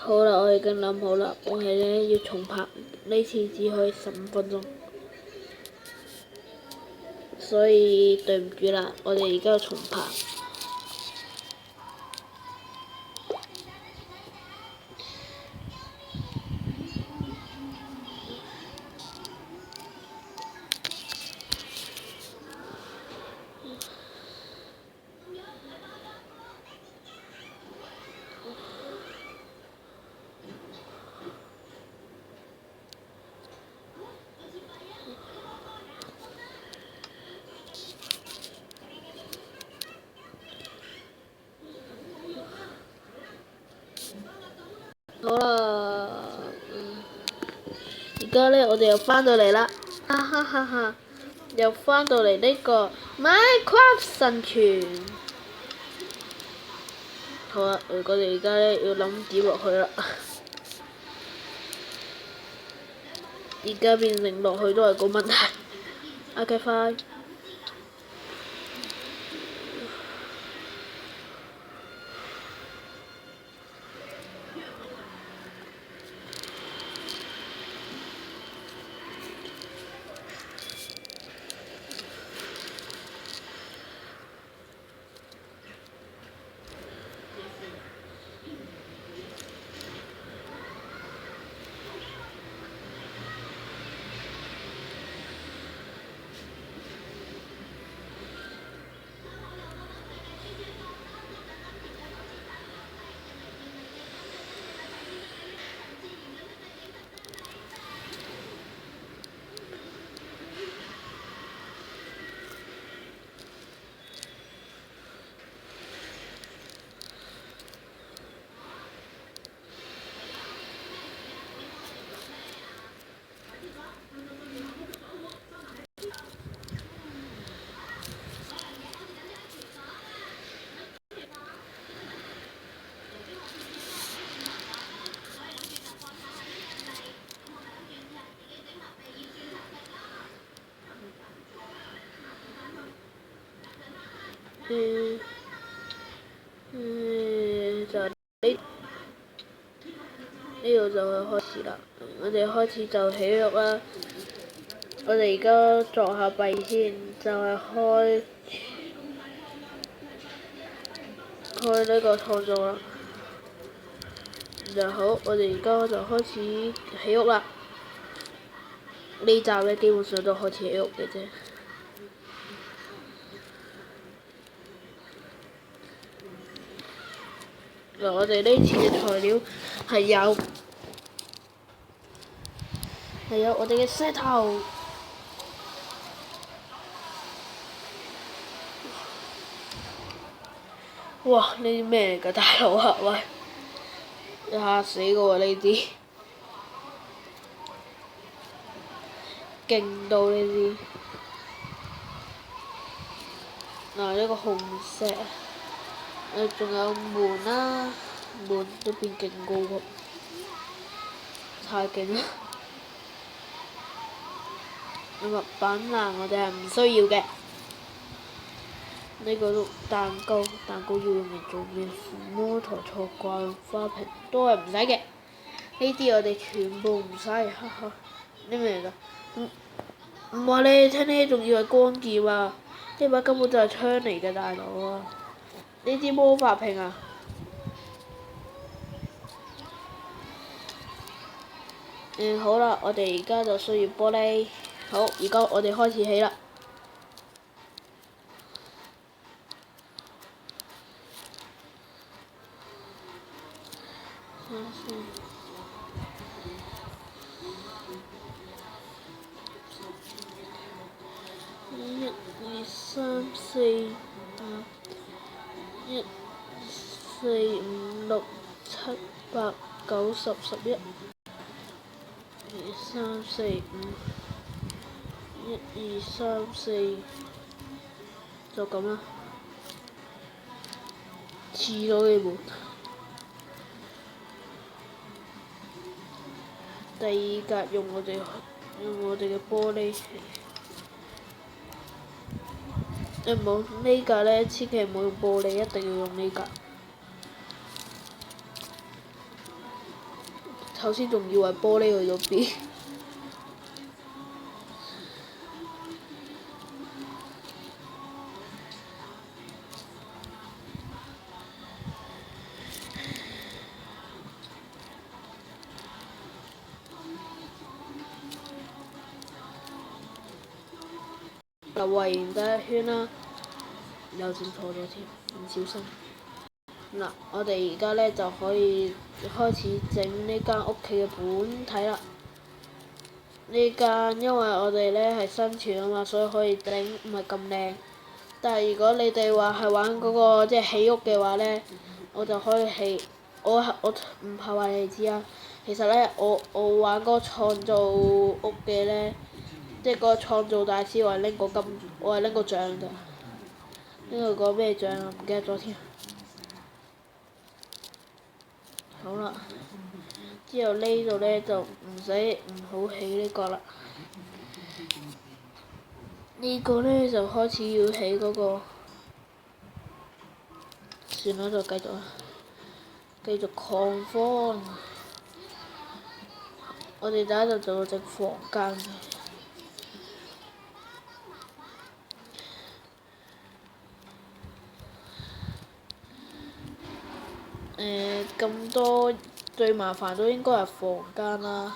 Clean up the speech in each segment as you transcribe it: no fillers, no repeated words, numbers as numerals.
好啦，我已經諗好啦，我係咧要重拍，呢次只可以15分鐘，所以對唔住啦，我哋而家要重拍。好啦，而家咧我哋又翻到嚟啦，哈哈哈哈，又翻到嚟呢個 Minecraft 生存。好啦，我哋而家咧要諗點落去啦。而家變成落去都係個問題。OK，快。就呢度就係開始啦。我哋開始就起屋啦。我哋而家作下弊先，就係開呢個創造啦。就好，我哋而家就開始起屋啦。呢集咧基本上都開始起屋嘅啫。嗱，我哋呢次嘅材料係有我哋嘅石頭。哇！呢啲咩嚟㗎，大佬啊？喂！嚇死我喎！呢啲勁到呢啲。嗱，呢個紅石，仲有門啦，門都變勁高喎，太勁啦！物品欄我哋係唔需要嘅。呢個都蛋糕要用嚟做咩？摩托錯怪花瓶都係唔使嘅。呢啲我哋全部唔使，哈哈！呢咩嚟㗎？唔話你聽呢，仲以為光劍啊！呢把根本就係槍嚟嘅，大佬啊！呢支魔法瓶啊！好啦，我哋而家就需要玻璃。好，而家我哋開始起啦。1、2、3、4、5、1、4、5、6、7、8、9、10、11。2、3、4、5。1、2、3、4，就咁啦。黐咗嘅門。第二格用我哋嘅玻璃。唔好呢格咧，千祈唔好用玻璃，一定要用呢格。頭先仲以為玻璃去咗邊。嗱，圍完第一圈啦，又整錯咗添，唔小心。嗱，我哋而家咧就可以開始整呢間屋企嘅本體啦。呢間因為我哋咧係生存啊嘛，所以可以整唔係咁靚。但係如果你哋話係玩嗰個即係起屋嘅話咧，我就可以起。我唔怕話你哋知啊。其實咧，我玩嗰個創造屋嘅咧，即係嗰個創造大師，我係拎過獎㗎。呢個個咩獎啊？唔記得咗添。好啦，之後呢度咧就唔好起呢個啦。呢個咧就開始要起嗰個，算啦，就繼續啦，繼續擴荒。我哋第一就做到整房間。咁多最麻煩都應該係房間啦。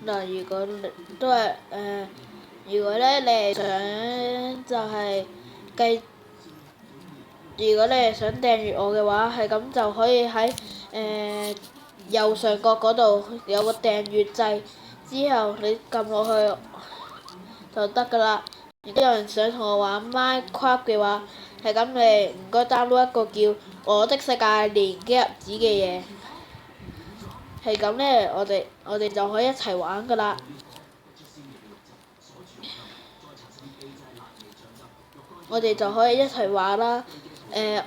嗱，如果咧你係想就係計，如果你係想訂閱我嘅話，係咁就可以喺右上角嗰度有個訂閱掣，之後你撳落去就得㗎啦。如果有人想同我玩 Minecraft 嘅話，係咁你唔該 download 一個叫《我的世界連機入紙》嘅嘢。係咁咧，我哋就可以一齊玩㗎啦。我哋就可以一齊玩啦。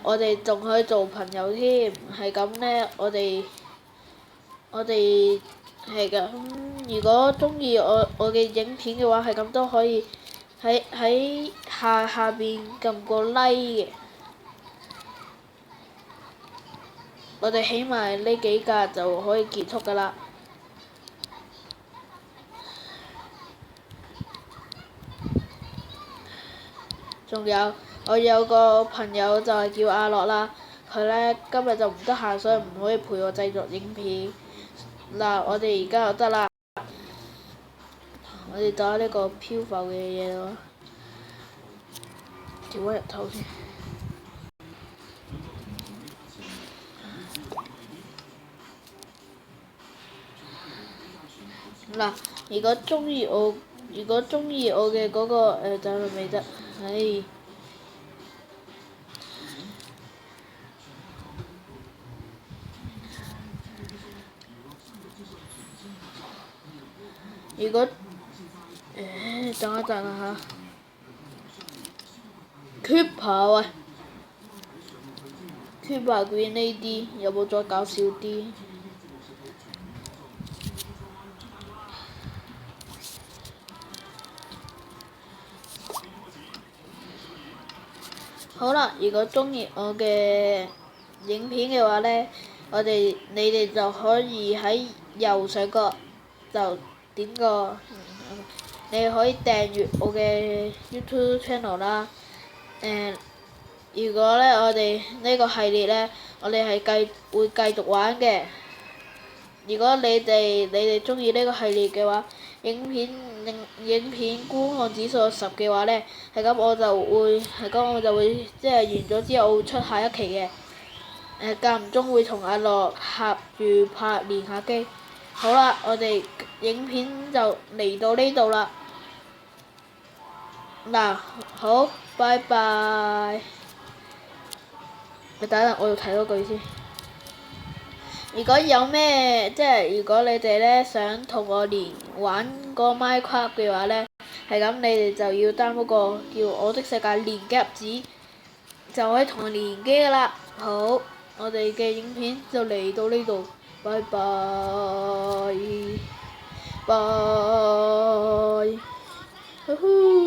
我哋仲可以做朋友添。係咁咧，我哋係咁。如果中意我嘅影片嘅話，係咁都可以喺下邊撳個 like 嘅。我哋起埋呢幾格就可以結束㗎啦。仲有，我有個朋友就係叫阿樂啦，佢咧今日就唔得閒，所以唔可以陪我製作影片。嗱，我哋而家就得啦。我哋打呢個漂浮嘅嘢咯，調翻入頭先。嗱，如果中意我嘅嗰個就係未得，唉。如果等一陣啊嚇，Keeper 喂，豬八卷呢啲，有冇再搞笑啲？好啦，如果鍾意我嘅影片嘅話呢，你哋就可以喺右上角就點個，你可以訂閱我嘅 YouTube channel 啦。如果呢，我哋呢個系列呢，我哋係會繼續玩嘅。如果你哋鍾意呢個系列嘅話，影片觀看指數10嘅話呢，咁我就會即係完咗之後，我會出下一期嘅。間唔中會同阿樂合住拍練下機。好啦，我哋影片就嚟到呢度啦。嗱，好，拜拜。你等陣，我要睇多句先。如果有咩如果你哋呢想同我玩個 Minecraft 嘅話呢，係咁，你哋就要 download 個叫《我的世界》連結入紙，就可以同我連機噶啦。好，我哋嘅影片就嚟到呢度，拜拜，拜，呼呼。